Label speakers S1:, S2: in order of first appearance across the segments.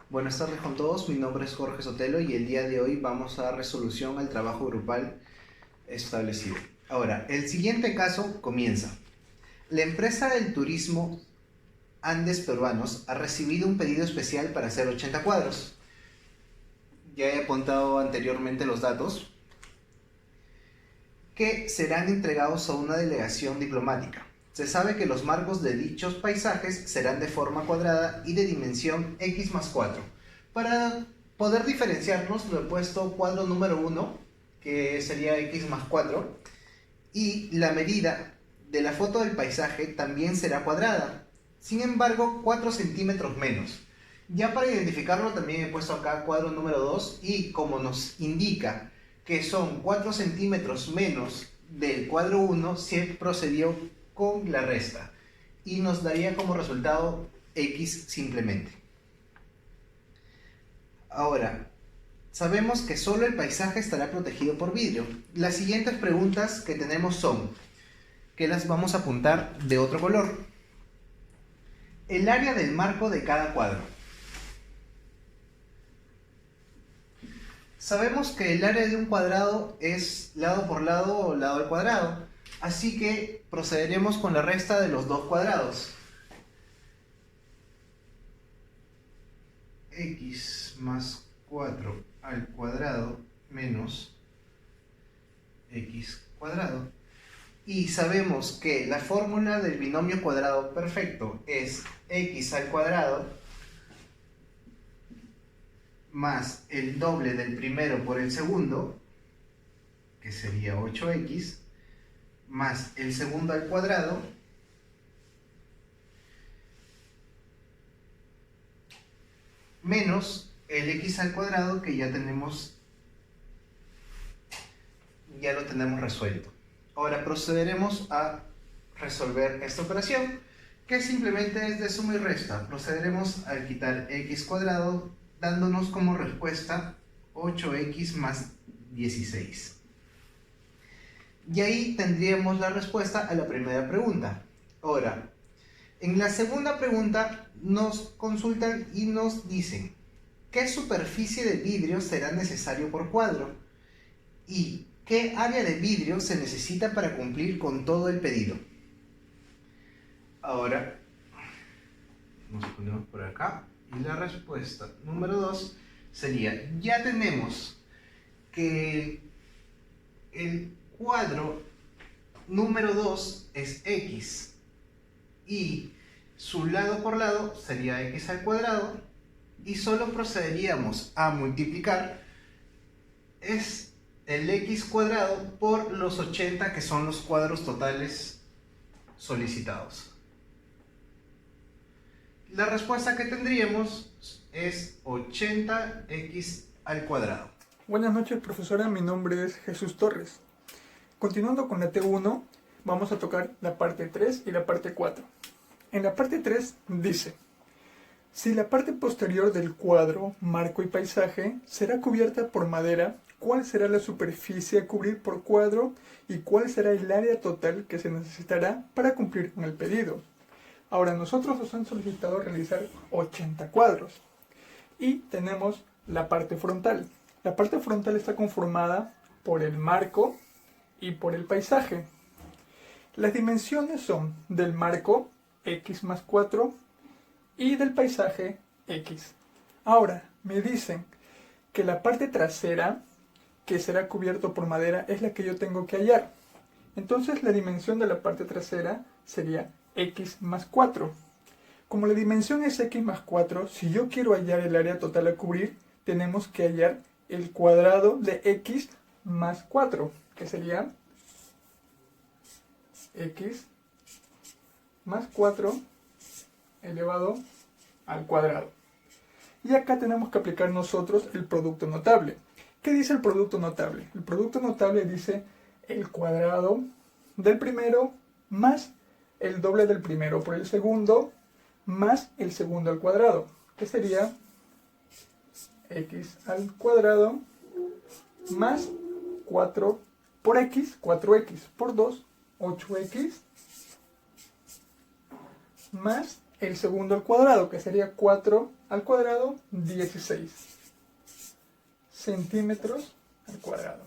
S1: Buenas tardes con todos, mi nombre es Jorge Sotelo y el día de hoy vamos a dar resolución al trabajo grupal establecido. Ahora, el siguiente caso comienza. La empresa del turismo Andes Peruanos ha recibido un pedido especial para hacer 80 cuadros. Ya he apuntado anteriormente los datos que serán entregados a una delegación diplomática. Se sabe que los marcos de dichos paisajes serán de forma cuadrada y de dimensión x+4. Para poder diferenciarlos, lo he puesto cuadro número 1, que sería x+4, y la medida de la foto del paisaje también será cuadrada, sin embargo 4 centímetros menos. Ya para identificarlo también he puesto acá cuadro número 2 y como nos indica que son 4 centímetros menos del cuadro 1, se procedió con la resta y nos daría como resultado x simplemente. Ahora, sabemos que solo el paisaje estará protegido por vidrio. Las siguientes preguntas que tenemos son, que las vamos a apuntar de otro color. El área del marco de cada cuadro. Sabemos que el área de un cuadrado es lado por lado o lado al cuadrado, así que procederemos con la resta de los dos cuadrados. x+4 al cuadrado menos x cuadrado. Y sabemos que la fórmula del binomio cuadrado perfecto es x al cuadrado más el doble del primero por el segundo, que sería 8x, más el segundo al cuadrado, menos el x al cuadrado, que ya lo tenemos resuelto. Ahora procederemos a resolver esta operación, que simplemente es de suma y resta. Procederemos a quitar x cuadrado, dándonos como respuesta 8x más 16. Y ahí tendríamos la respuesta a la primera pregunta. Ahora, en la segunda pregunta nos consultan y nos dicen ¿qué superficie de vidrio será necesario por cuadro? ¿Y qué área de vidrio se necesita para cumplir con todo el pedido? Ahora, nos ponemos por acá y la respuesta número 2 sería, ya tenemos que el cuadro número 2 es x y su lado por lado sería x al cuadrado y solo procederíamos a multiplicar es el x cuadrado por los 80 que son los cuadros totales solicitados. La respuesta que tendríamos es 80x al cuadrado.
S2: Buenas noches, profesora. Mi nombre es Jesús Torres. Continuando con la T1, vamos a tocar la parte 3 y la parte 4. En la parte 3 dice, si la parte posterior del cuadro, marco y paisaje será cubierta por madera, ¿cuál será la superficie a cubrir por cuadro y cuál será el área total que se necesitará para cumplir con el pedido? Ahora, nosotros nos han solicitado realizar 80 cuadros y tenemos la parte frontal. La parte frontal está conformada por el marco y por el paisaje. Las dimensiones son del marco x+4 y del paisaje x. Ahora, me dicen que la parte trasera, que será cubierto por madera, es la que yo tengo que hallar. Entonces la dimensión de la parte trasera sería x+4. Como la dimensión es x+4, si yo quiero hallar el área total a cubrir, tenemos que hallar el cuadrado de x+4, que sería x+4 elevado al cuadrado. Y acá tenemos que aplicar nosotros el producto notable. ¿Qué dice el producto notable? El producto notable dice el cuadrado del primero más el doble del primero por el segundo más el segundo al cuadrado, que sería x al cuadrado más 4 por x, 4x por 2, 8x más el segundo al cuadrado, que sería 4 al cuadrado, 16 centímetros al cuadrado.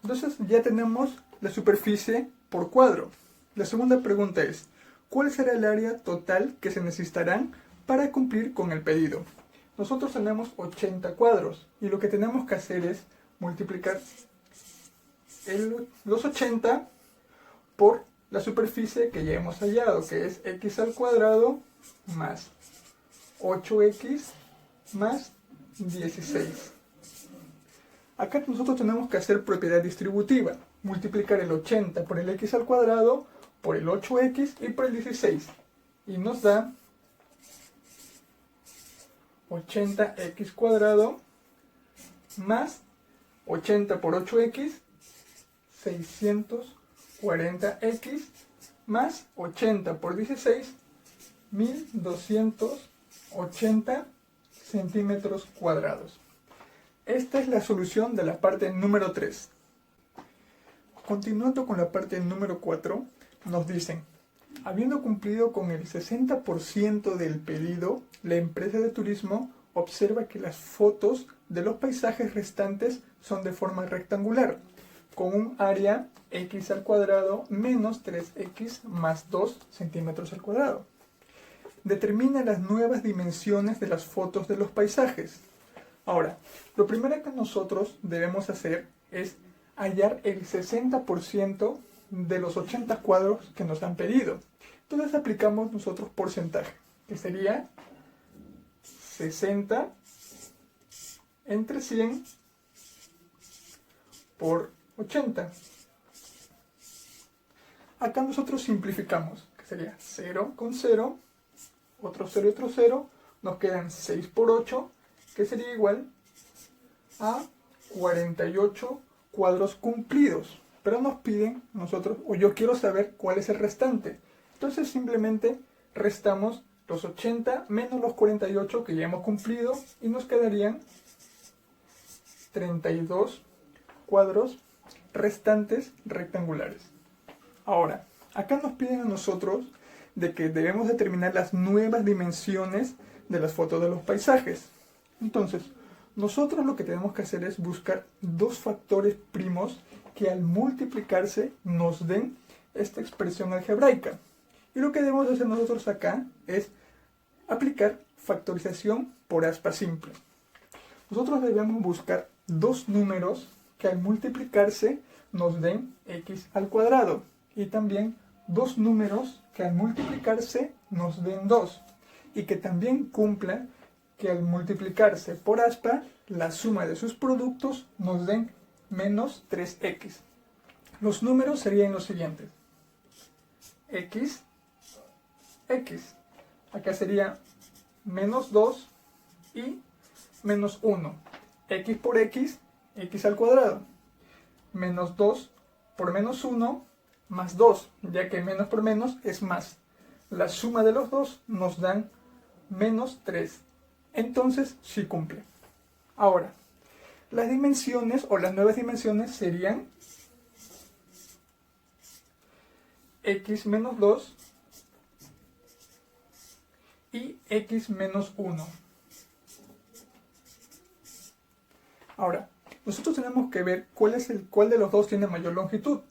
S2: Entonces ya tenemos la superficie por cuadro. La segunda pregunta es, ¿cuál será el área total que se necesitarán para cumplir con el pedido? Nosotros tenemos 80 cuadros y lo que tenemos que hacer es multiplicar los 80 por la superficie que ya hemos hallado, que es x al cuadrado más 8x más 16. Acá nosotros tenemos que hacer propiedad distributiva, multiplicar el 80 por el x al cuadrado, por el 8x y por el 16. Y nos da 80x cuadrado más 80 por 8x, 640x más 80 por 16, 1280 centímetros cuadrados. Esta es la solución de la parte número 3. Continuando con la parte número 4, nos dicen, habiendo cumplido con el 60% del pedido, la empresa de turismo observa que las fotos de los paisajes restantes son de forma rectangular, con un área x al cuadrado menos 3x más 2 centímetros al cuadrado. Determina las nuevas dimensiones de las fotos de los paisajes. Ahora, lo primero que nosotros debemos hacer es hallar el 60% de los 80 cuadros que nos han pedido. Entonces aplicamos nosotros porcentaje, que sería 60 entre 100 por 80. Acá nosotros simplificamos, que sería 0 con 0, otro 0 y otro 0, nos quedan 6 por 8, que sería igual a 48 cuadros cumplidos. Pero nos piden nosotros, o yo quiero saber cuál es el restante. Entonces simplemente restamos los 80 menos los 48 que ya hemos cumplido y nos quedarían 32 cuadros restantes rectangulares. Ahora, acá nos piden a nosotros de que debemos determinar las nuevas dimensiones de las fotos de los paisajes. Entonces, nosotros lo que tenemos que hacer es buscar dos factores primos que al multiplicarse nos den esta expresión algebraica. Y lo que debemos hacer nosotros acá es aplicar factorización por aspa simple. Nosotros debemos buscar dos números que al multiplicarse nos den x al cuadrado y también dos números que al multiplicarse nos den 2 y que también cumplan que al multiplicarse por aspa la suma de sus productos nos den menos 3x. Los números serían los siguientes: x, x, acá sería menos 2 y menos 1, x por x, x al cuadrado, menos 2 por menos 1, más 2, ya que menos por menos es más. La suma de los dos nos dan menos 3. Entonces sí cumple. Ahora, las dimensiones o las nuevas dimensiones serían x menos 2 y x menos 1. Ahora, nosotros tenemos que ver cuál de los dos tiene mayor longitud.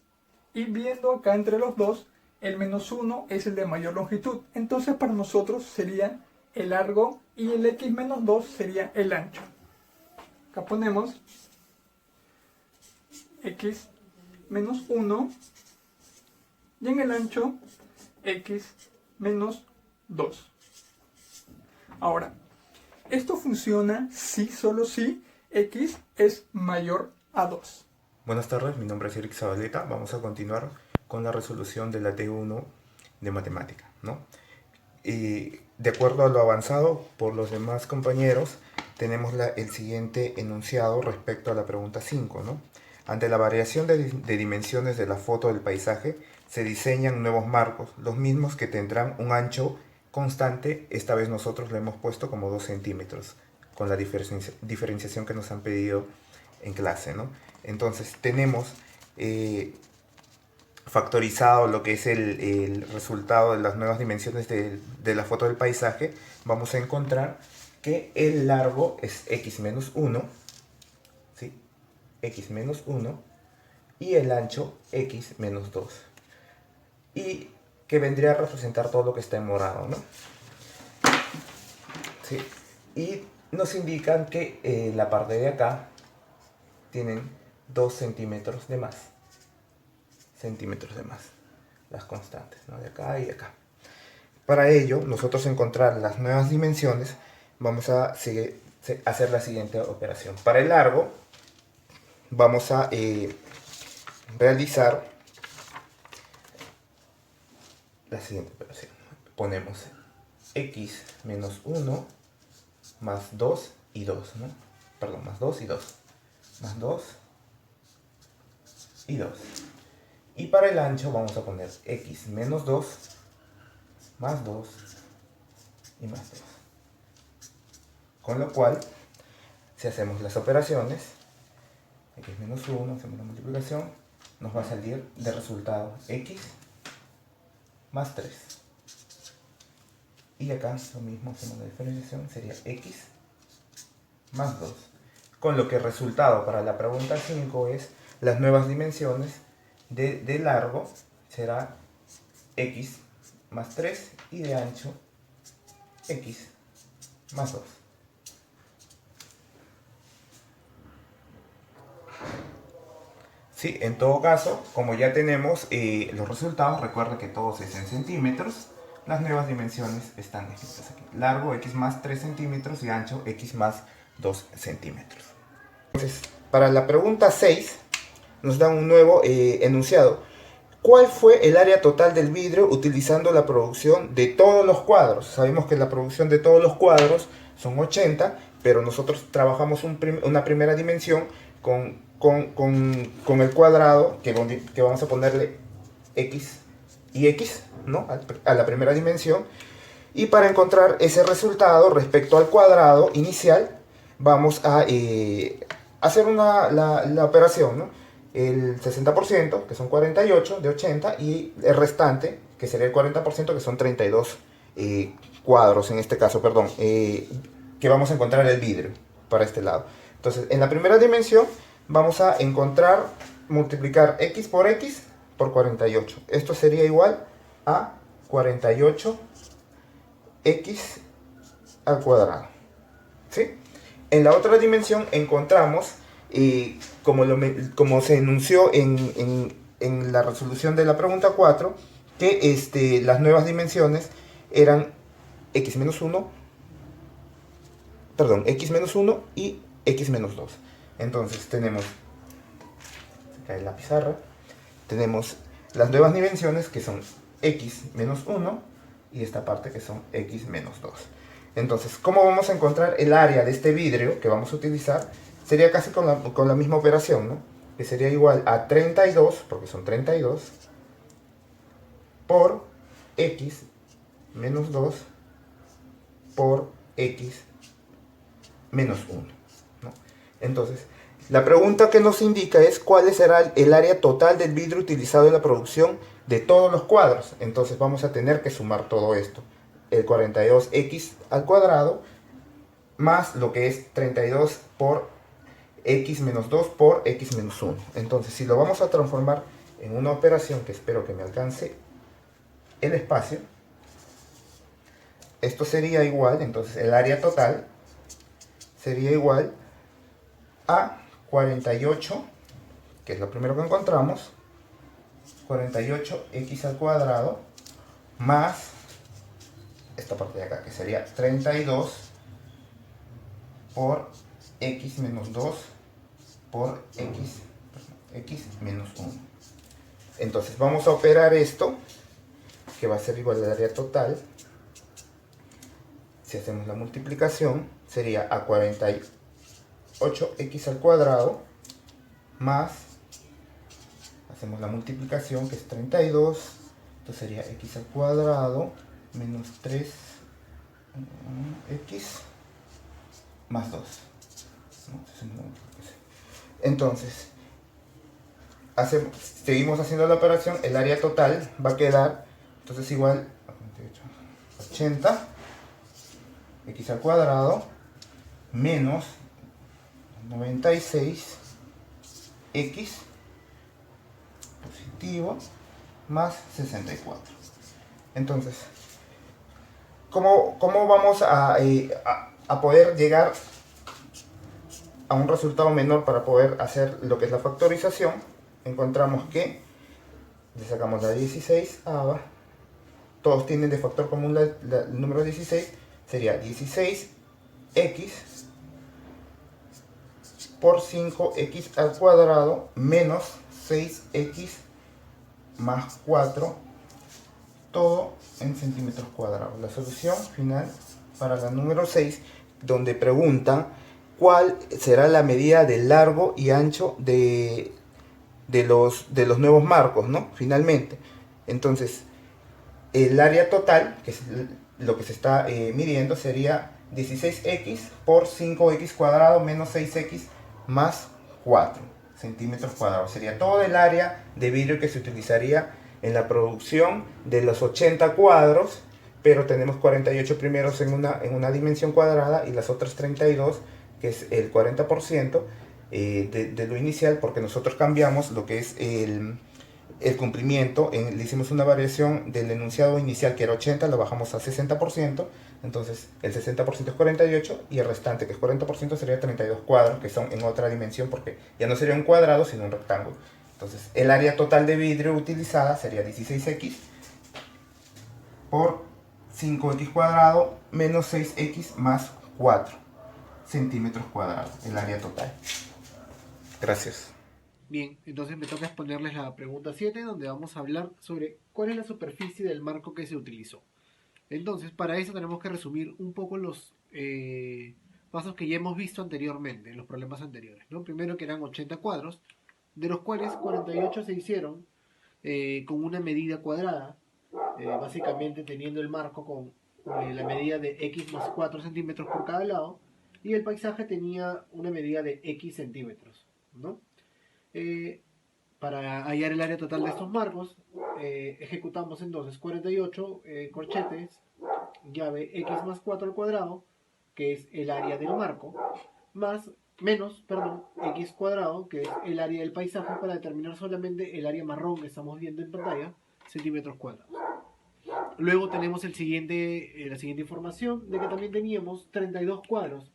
S2: Y viendo acá entre los dos, el menos 1 es el de mayor longitud. Entonces para nosotros sería el largo y el x menos 2 sería el ancho. Acá ponemos x menos 1 y en el ancho x menos 2. Ahora, esto funciona si, solo si x es mayor a 2.
S3: Buenas tardes, mi nombre es Eric Zabaleta. Vamos a continuar con la resolución de la T1 de matemática, ¿no? Y de acuerdo a lo avanzado por los demás compañeros, tenemos el siguiente enunciado respecto a la pregunta 5, ¿no? Ante la variación de dimensiones de la foto del paisaje, se diseñan nuevos marcos, los mismos que tendrán un ancho constante. Esta vez nosotros lo hemos puesto como 2 centímetros, con la diferenciación que nos han pedido en clase, ¿no? Entonces tenemos factorizado lo que es el resultado de las nuevas dimensiones de la foto del paisaje, vamos a encontrar que el largo es x menos 1, ¿sí? X menos 1, y el ancho x menos 2. Y que vendría a representar todo lo que está en morado, ¿no? ¿Sí? Y nos indican que la parte de acá tienen 2 centímetros de más. Las constantes, ¿no? De acá y de acá. Para ello, nosotros encontrar las nuevas dimensiones, vamos a hacer la siguiente operación. Para el largo, vamos a realizar la siguiente operación. Ponemos x menos 1 más 2 y 2, ¿no? Perdón, más 2 y 2. Más 2 y 2. Y para el ancho vamos a poner x menos 2 más 2 y más 2. Con lo cual, si hacemos las operaciones, x menos 1, hacemos la multiplicación, nos va a salir de resultado x más 3. Y acá lo mismo, hacemos la diferenciación, sería x más 2. Con lo que el resultado para la pregunta 5 es las nuevas dimensiones de largo será x más 3 y de ancho x más 2. Sí, en todo caso, como ya tenemos los resultados, recuerda que todo es en centímetros, las nuevas dimensiones están escritas aquí. Largo x más 3 centímetros y ancho x más 2 centímetros. Entonces, para la pregunta 6, nos dan un nuevo enunciado. ¿Cuál fue el área total del vidrio utilizando la producción de todos los cuadros? Sabemos que la producción de todos los cuadros son 80, pero nosotros trabajamos una primera dimensión con el cuadrado, que vamos a ponerle x y x, ¿no? A la primera dimensión. Y para encontrar ese resultado respecto al cuadrado inicial, vamos a hacer la operación, ¿no? El 60%, que son 48 de 80, y el restante, que sería el 40%, que son 32 cuadros, en este caso, perdón, que vamos a encontrar el vidrio para este lado. Entonces, en la primera dimensión vamos a multiplicar x por 48. Esto sería igual a 48x al cuadrado. ¿Sí? En la otra dimensión encontramos, como se enunció en la resolución de la pregunta 4, que las nuevas dimensiones eran x menos 1 y x menos 2. Entonces tenemos, se cae la pizarra, tenemos las nuevas dimensiones que son x menos 1 y esta parte que son x menos 2. Entonces, ¿cómo vamos a encontrar el área de este vidrio que vamos a utilizar? Sería casi con la misma operación, ¿no? Que sería igual a 32, porque son 32, por x menos 2 por x menos 1, ¿no? Entonces, la pregunta que nos indica es cuál será el área total del vidrio utilizado en la producción de todos los cuadros. Entonces vamos a tener que sumar todo esto. El 42x al cuadrado más lo que es 32 por x menos 2 por x menos 1. Entonces, si lo vamos a transformar en una operación que espero que me alcance el espacio, esto sería igual, entonces el área total sería igual a 48, que es lo primero que encontramos, 48x al cuadrado más esta parte de acá, que sería 32 por x menos 2 por x menos 1. Entonces vamos a operar esto, que va a ser igual al área total. Si hacemos la multiplicación, sería a 48x al cuadrado más, hacemos la multiplicación, que es 32, esto sería x al cuadrado menos 3x más 2. Entonces, seguimos haciendo la operación, el área total va a quedar, entonces igual, 80 x al cuadrado menos 96 x positivo más 64. Entonces, ¿cómo vamos a poder llegar a un resultado menor para poder hacer lo que es la factorización? Encontramos que le sacamos la 16, todos tienen de factor común el número 16, sería 16x por 5x al cuadrado menos 6x más 4, todo en centímetros cuadrados. La solución final para la número 6, donde preguntan cuál será la medida de largo y ancho de los nuevos marcos, ¿no? Finalmente. Entonces, el área total, que es lo que se está midiendo, sería 16x por 5x cuadrado menos 6x más 4 centímetros cuadrados. Sería todo el área de vidrio que se utilizaría en la producción de los 80 cuadros, pero tenemos 48 primeros en una dimensión cuadrada y las otras 32, que es el 40% de lo inicial, porque nosotros cambiamos lo que es el cumplimiento, le hicimos una variación del enunciado inicial que era 80, lo bajamos a 60%, entonces el 60% es 48 y el restante, que es 40%, sería 32 cuadros, que son en otra dimensión, porque ya no sería un cuadrado, sino un rectángulo. Entonces el área total de vidrio utilizada sería 16x por 5x cuadrado menos 6x más 4 centímetros cuadrados, el área total. Gracias.
S1: Bien, entonces me toca exponerles la pregunta 7, donde vamos a hablar sobre cuál es la superficie del marco que se utilizó. Entonces, para eso tenemos que resumir un poco los pasos que ya hemos visto anteriormente, en los problemas anteriores, ¿no? Primero que eran 80 cuadros, de los cuales 48 se hicieron con una medida cuadrada, básicamente teniendo el marco con la medida de x más 4 centímetros por cada lado, y el paisaje tenía una medida de x centímetros, ¿no? Para hallar el área total de estos marcos, ejecutamos entonces 48 corchetes, llave x más 4 al cuadrado, que es el área del marco, menos x cuadrado, que es el área del paisaje, para determinar solamente el área marrón que estamos viendo en pantalla, centímetros cuadrados. Luego tenemos la siguiente información de que también teníamos 32 cuadros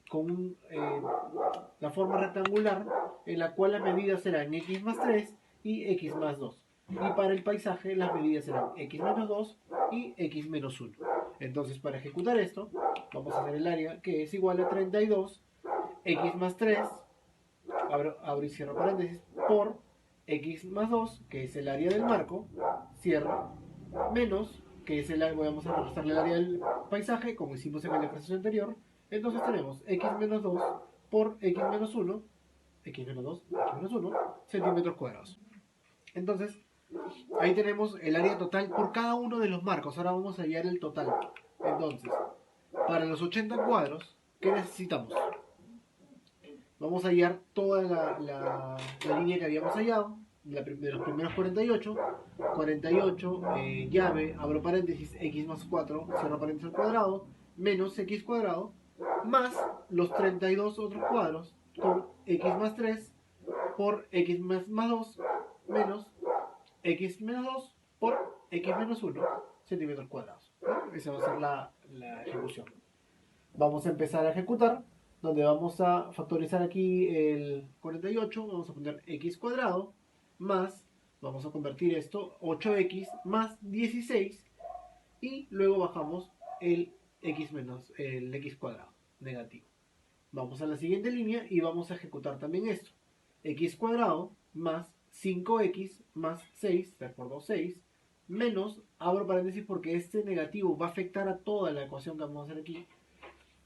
S1: con la forma rectangular, en la cual las medidas serán x más 3 y x más 2. Y para el paisaje las medidas serán x menos 2 y x menos 1. Entonces, para ejecutar esto, vamos a hacer el área, que es igual a 32 x más 3, abro y cierro paréntesis, por x más 2, que es el área del marco, cierro, menos, que es vamos a restarle el área del paisaje, como hicimos en el ejercicio anterior. Entonces tenemos x menos 2 por x menos 1, x menos 2, x menos 1, centímetros cuadrados. Entonces, ahí tenemos el área total por cada uno de los marcos. Ahora vamos a hallar el total. Entonces, para los 80 cuadros, ¿qué necesitamos? Vamos a hallar toda la línea que habíamos hallado, de los primeros 48, llave, abro paréntesis, x más 4, cierro paréntesis al cuadrado, menos x cuadrado, más los 32 otros cuadros, con x más 3 por x más 2, menos x menos 2 por x menos 1 centímetros cuadrados. Esa va a ser la ejecución. Vamos a empezar a ejecutar, donde vamos a factorizar aquí el 48, vamos a poner x cuadrado, más, vamos a convertir esto, 8x más 16, y luego bajamos el x cuadrado, negativo. Vamos a la siguiente línea y vamos a ejecutar también esto. X cuadrado más 5x más 6, 3 por 2, 6, menos, abro paréntesis porque este negativo va a afectar a toda la ecuación que vamos a hacer aquí.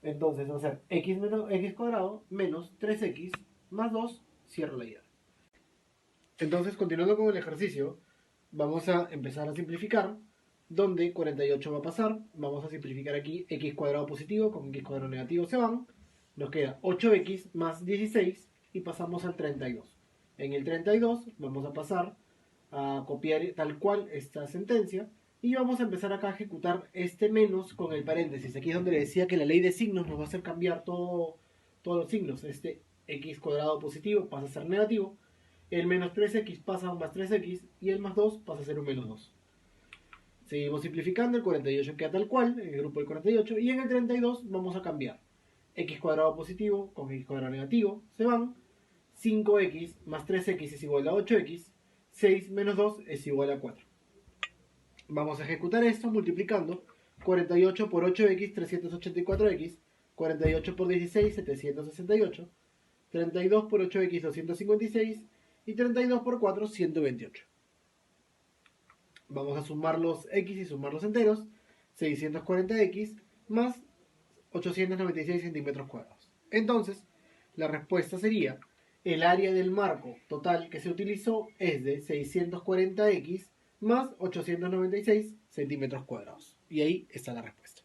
S1: Entonces va a ser x cuadrado menos 3x más 2, cierro la llave. Entonces, continuando con el ejercicio, vamos a empezar a simplificar, donde 48 va a pasar, vamos a simplificar aquí x cuadrado positivo con x cuadrado negativo se van, nos queda 8x más 16 y pasamos al 32.
S4: En el 32 vamos a pasar a copiar tal cual esta sentencia y vamos a empezar acá a ejecutar este menos con el paréntesis. Aquí es donde le decía que la ley de signos nos va a hacer cambiar todos los signos. Este x cuadrado positivo pasa a ser negativo, el menos 3x pasa a un más 3x y el más 2 pasa a ser un menos 2. Seguimos simplificando, el 48 queda tal cual, en el grupo del 48, y en el 32 vamos a cambiar x cuadrado positivo con x cuadrado negativo, se van, 5x más 3x es igual a 8x, 6 menos 2 es igual a 4. Vamos a ejecutar esto multiplicando 48 por 8x, 384x, 48 por 16, 768, 32 por 8x, 256 y 32 por 4, 128. Vamos a sumar los x y sumar los enteros, 640x más 896 centímetros cuadrados. Entonces, la respuesta sería, el área del marco total que se utilizó es de 640x más 896 centímetros cuadrados. Y ahí está la respuesta.